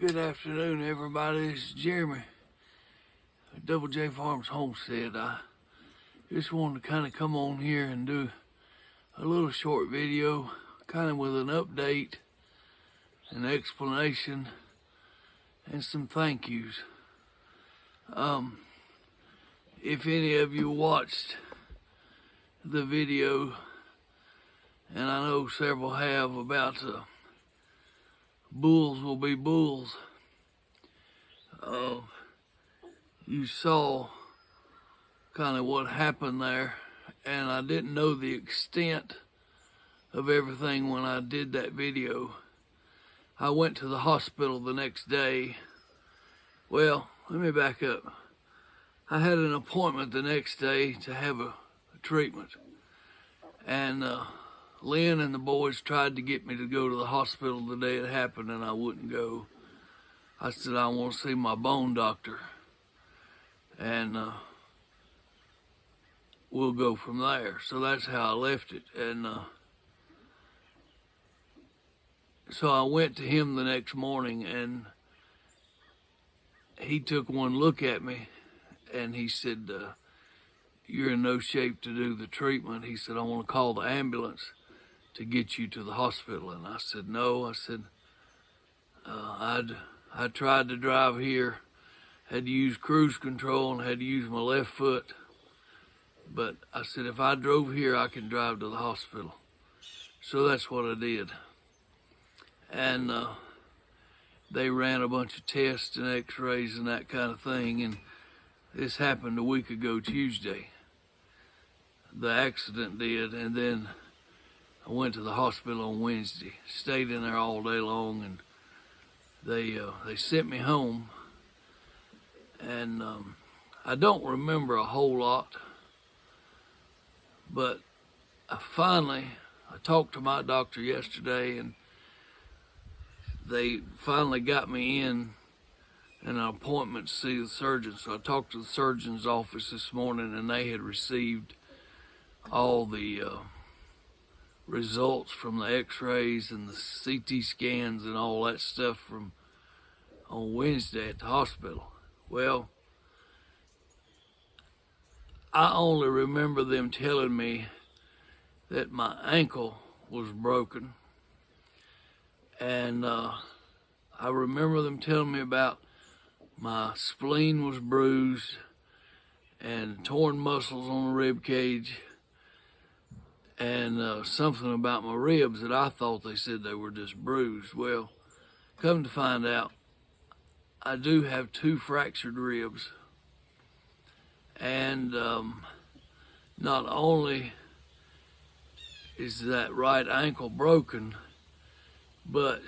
Good afternoon, everybody. This is Jeremy, Double J Farms Homestead. I just wanted to kind of come on here and do a little short video, kind of with an update, an explanation, and some thank yous. If any of you watched the video, and I know several have, about bulls will be bulls, you saw kind of what happened there, and I didn't know the extent of everything when I did that video. I went to the hospital the next day. Well, let me back up. I had an appointment the next day to have a treatment, and Lynn and the boys tried to get me to go to the hospital the day it happened, and I wouldn't go. I said, I want to see my bone doctor, and we'll go from there. So that's how I left it. And so I went to him the next morning, and he took one look at me, and he said, you're in no shape to do the treatment. He said, I want to call the ambulance to get you to the hospital. And I said, no. I said, I tried to drive here, had to use cruise control and had to use my left foot. But I said, if I drove here, I can drive to the hospital. So that's what I did. And they ran a bunch of tests and x-rays and that kind of thing. And this happened a week ago Tuesday. The accident did, and then I went to the hospital on Wednesday, stayed in there all day long, and they sent me home. And I don't remember a whole lot, but I talked to my doctor yesterday, and they finally got me in an appointment to see the surgeon. So I talked to the surgeon's office this morning, and they had received all the results from the x-rays and the CT scans and all that stuff from on Wednesday at the hospital. Well, I only remember them telling me that my ankle was broken, and I remember them telling me about my spleen was bruised and torn muscles on the rib cage, and something about my ribs that I thought they said they were just bruised. Well, come to find out, I do have 2 fractured ribs. And not only is that right ankle broken, but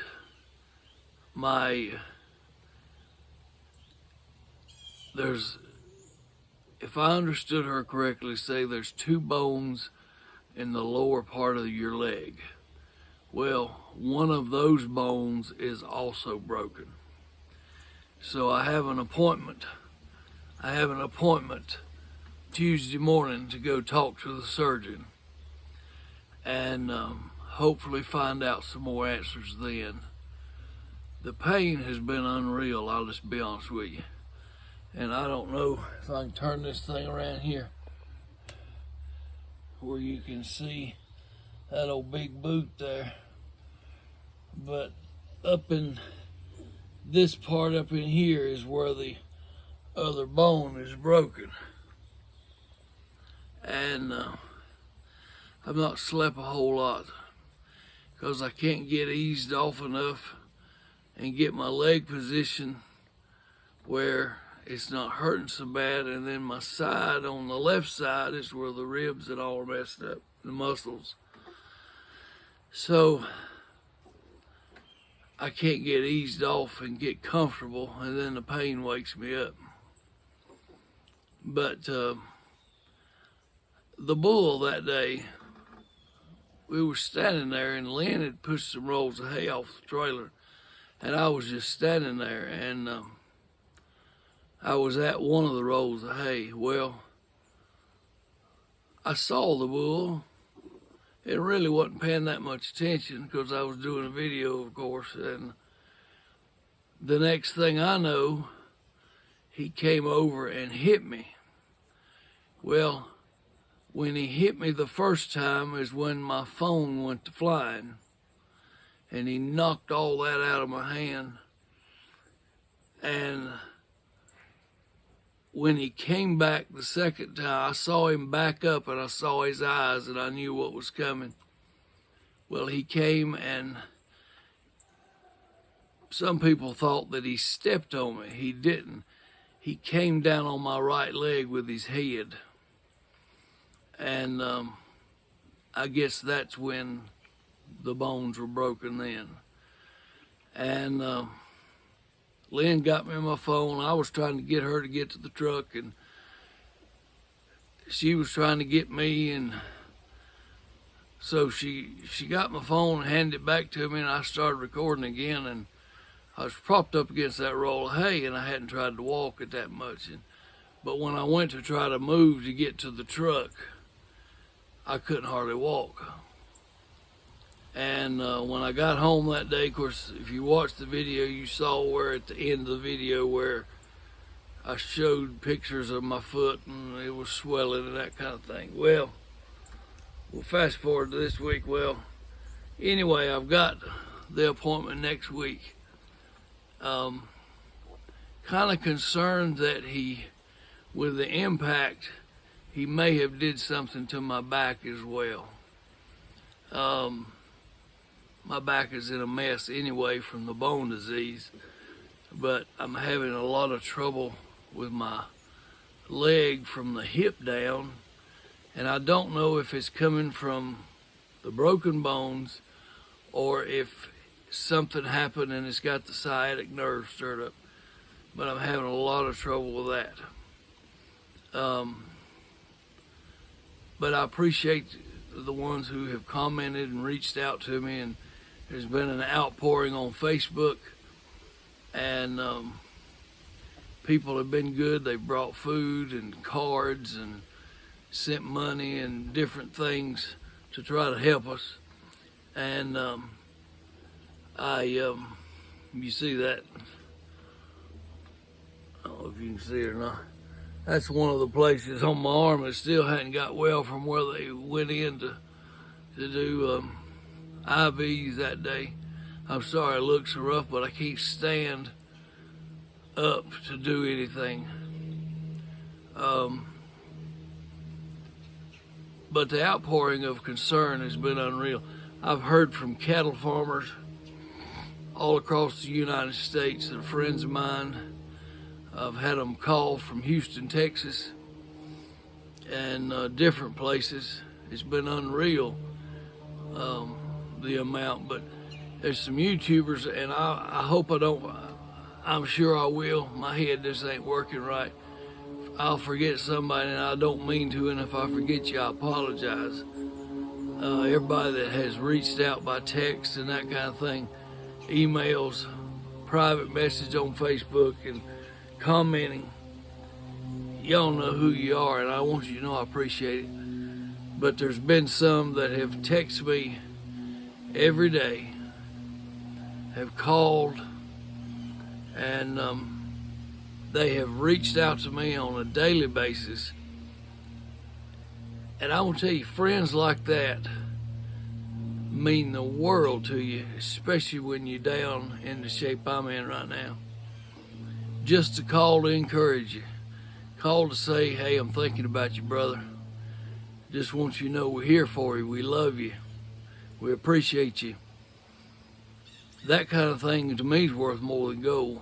if I understood her correctly, say there's 2 bones in the lower part of your leg. Well, one of those bones is also broken. So I have an appointment. Tuesday morning to go talk to the surgeon, and hopefully find out some more answers then. The pain has been unreal, I'll just be honest with you. And I don't know if I can turn this thing around here where you can see that old big boot there. But up in this part up in here is where the other bone is broken. And I've not slept a whole lot because I can't get eased off enough and get my leg position where it's not hurting so bad. And then my side, on the left side, is where the ribs had all messed up, the muscles. So I can't get eased off and get comfortable, and then the pain wakes me up. But the bull that day, we were standing there, and Lynn had pushed some rolls of hay off the trailer, and I was just standing there, and I was at one of the rolls of hay. Well, I saw the bull. It really wasn't paying that much attention because I was doing a video, of course, and the next thing I know, he came over and hit me. Well, when he hit me the first time is when my phone went to flying, and he knocked all that out of my hand. And when he came back the second time, I saw him back up and I saw his eyes and I knew what was coming. Well, he came, and some people thought that he stepped on me. He didn't. He came down on my right leg with his head. And I guess that's when the bones were broken then. And Lynn got me my phone. I was trying to get her to get to the truck, and she was trying to get me, and so she got my phone and handed it back to me, and I started recording again, and I was propped up against that roll of hay, and I hadn't tried to walk it that much. But when I went to try to move to get to the truck, I couldn't hardly walk. And when I got home that day, of course, if you watched the video, you saw where at the end of the video where I showed pictures of my foot and it was swelling and that kind of thing. Well, we'll fast forward to this week. Well, anyway, I've got the appointment next week. Kind of concerned that with the impact, he may have did something to my back as well. My back is in a mess anyway from the bone disease, but I'm having a lot of trouble with my leg from the hip down, and I don't know if it's coming from the broken bones or if something happened and it's got the sciatic nerve stirred up, but I'm having a lot of trouble with that. But I appreciate the ones who have commented and reached out to me, and there's been an outpouring on Facebook, and people have been good. They've brought food and cards and sent money and different things to try to help us. And you see that? I don't know if you can see it or not. That's one of the places on my arm that still hadn't got well from where they went in to do IVs that day. I'm sorry it looks so rough, but I can't stand up to do anything. But the outpouring of concern has been unreal. I've heard from cattle farmers all across the United States that are friends of mine. I've had them call from Houston, Texas, and different places. It's been unreal, the amount. But there's some YouTubers, and I hope I don't, I'm sure I will. My head just ain't working right. I'll forget somebody, and I don't mean to, and if I forget you, I apologize. Everybody that has reached out by text and that kind of thing, emails, private message on Facebook, and commenting, y'all know who you are, and I want you to know I appreciate it. But there's been some that have texted me every day, have called, and they have reached out to me on a daily basis. And I will tell you, friends like that mean the world to you, especially when you're down in the shape I'm in right now. Just to call to encourage you, call to say, hey, I'm thinking about you, brother. Just want you to know we're here for you. We love you. We appreciate you. That kind of thing to me is worth more than gold.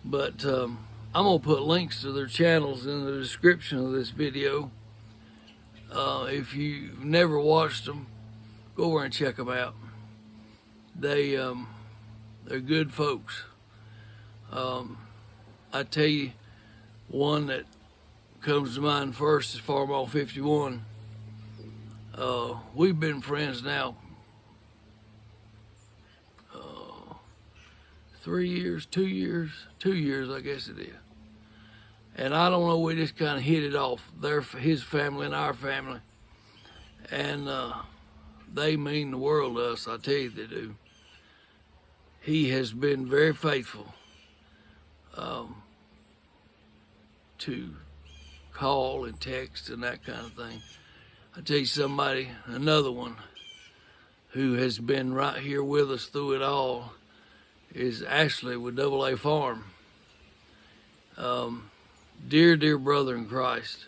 But I'm going to put links to their channels in the description of this video. If you've never watched them, go over and check them out. They're good folks. I tell you, one that comes to mind first is Farmall 51. We've been friends now 3 years, 2 years, 2 years, I guess it is. And I don't know, we just kind of hit it off. They're his family and our family. And they mean the world to us, I tell you they do. he has been very faithful to call and text and that kind of thing. I tell you somebody, another one who has been right here with us through it all is Ashley with AA Farm. Dear brother in Christ.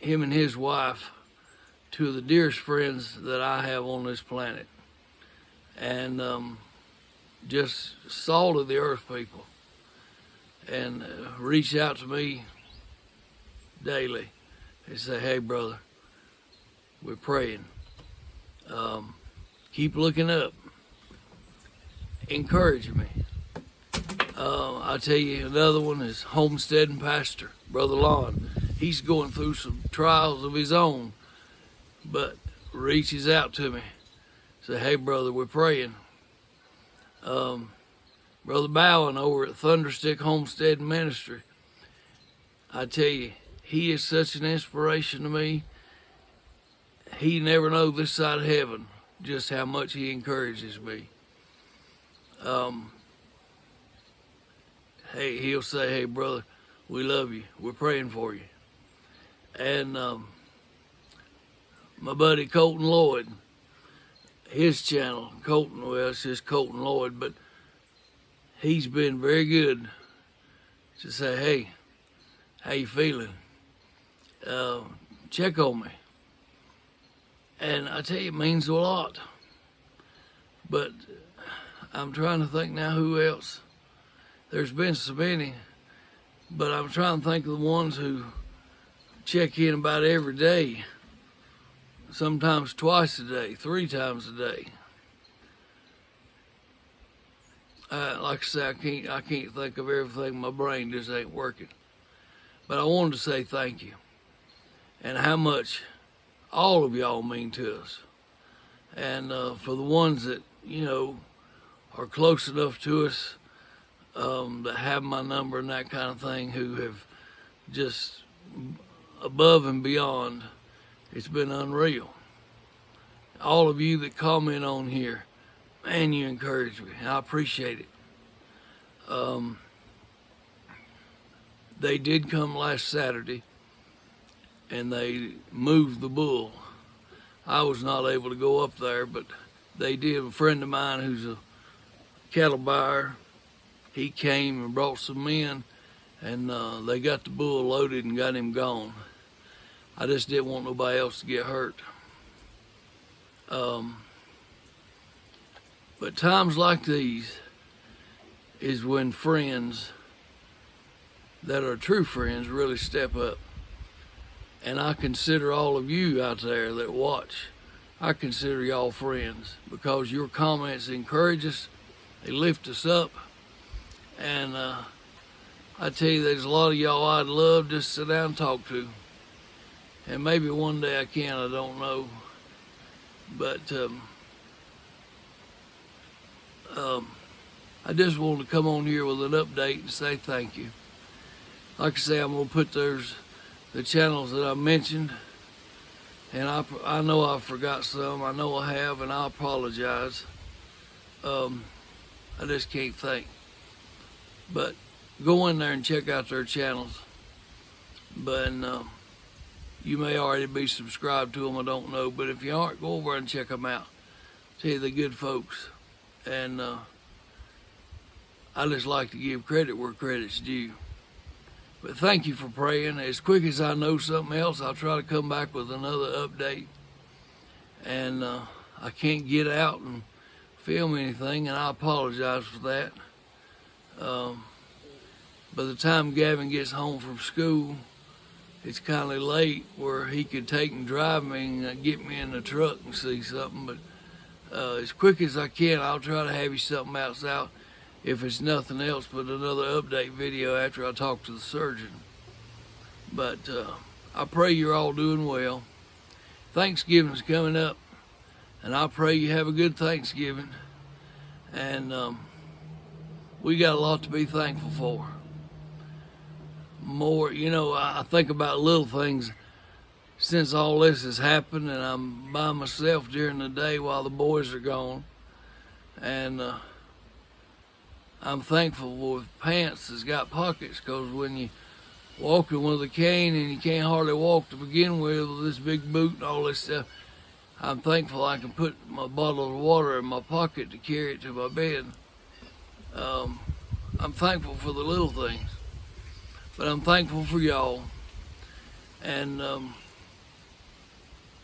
Him and his wife, two of the dearest friends that I have on this planet. And just salt of the earth people. And reach out to me daily and say, hey brother, we're praying. Keep looking up. Encourage me. I'll tell you, another one is homesteading pastor, Brother Lon. He's going through some trials of his own, but reaches out to me. Say, hey brother, we're praying. Brother Bowen over at Thunderstick Homestead Ministry. I tell you, he is such an inspiration to me. He never knows this side of heaven just how much he encourages me. Hey, he'll say, hey brother, we love you. We're praying for you. And my buddy Colton Lloyd, his channel, Colton, well, it's just Colton Lloyd, but he's been very good to say, hey, how you feeling? Check on me. And I tell you, it means a lot. But I'm trying to think now who else. There's been so many, but I'm trying to think of the ones who check in about every day, sometimes twice a day, 3 times a day. Like I say, I can't think of everything. My brain just ain't working. But I wanted to say thank you, and how much all of y'all mean to us. And for the ones that, you know, are close enough to us, that have my number and that kind of thing, who have just above and beyond, it's been unreal. All of you that comment on here, man, you encourage me, and I appreciate it. They did come last Saturday, and they moved the bull. I was not able to go up there, but they did. A friend of mine who's a cattle buyer, he came and brought some men, and they got the bull loaded and got him gone. I just didn't want nobody else to get hurt. But times like these is when friends that are true friends really step up. And I consider all of you out there that watch, I consider y'all friends, because your comments encourage us, they lift us up. And I tell you, there's a lot of y'all I'd love just to sit down and talk to. And maybe one day I can, I don't know. But I just wanted to come on here with an update and say thank you. Like I say, I'm going to put the channels that I mentioned. And I know I forgot some. I know I have, and I apologize. I just can't think. But go in there and check out their channels. But you may already be subscribed to them, I don't know. But if you aren't, go over and check them out. Tell you, they're good folks. And I just like to give credit where credit's due. But thank you for praying. As quick as I know something else, I'll try to come back with another update. And I can't get out and film anything, and I apologize for that. By the time Gavin gets home from school, it's kind of late where he could take and drive me and get me in the truck and see something. But as quick as I can, I'll try to have you something else out. If it's nothing else but another update video after I talk to the surgeon. But I pray you're all doing well. Thanksgiving's coming up, and I pray you have a good Thanksgiving. And we got a lot to be thankful for. More, you know, I think about little things since all this has happened, and I'm by myself during the day while the boys are gone. And I'm thankful with pants that's got pockets, because when you walking with a cane and you can't hardly walk to begin with this big boot and all this stuff, I'm thankful I can put my bottle of water in my pocket to carry it to my bed. I'm thankful for the little things, but I'm thankful for y'all. And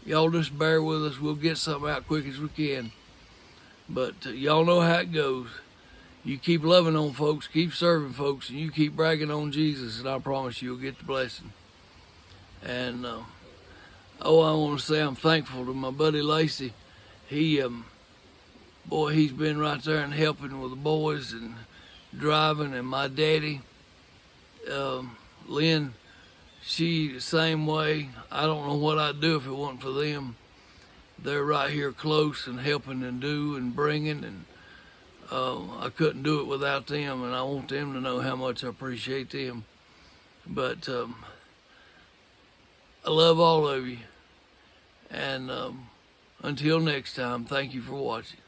y'all just bear with us. We'll get something out quick as we can. But y'all know how it goes. You keep loving on folks, keep serving folks, and you keep bragging on Jesus, and I promise you'll get the blessing. And I want to say I'm thankful to my buddy Lacey. He, boy, he's been right there and helping with the boys and driving, and my daddy, Lynn, she the same way. I don't know what I'd do if it wasn't for them. They're right here close and helping and do and bringing, and I couldn't do it without them, and I want them to know how much I appreciate them. But I love all of you, and until next time, thank you for watching.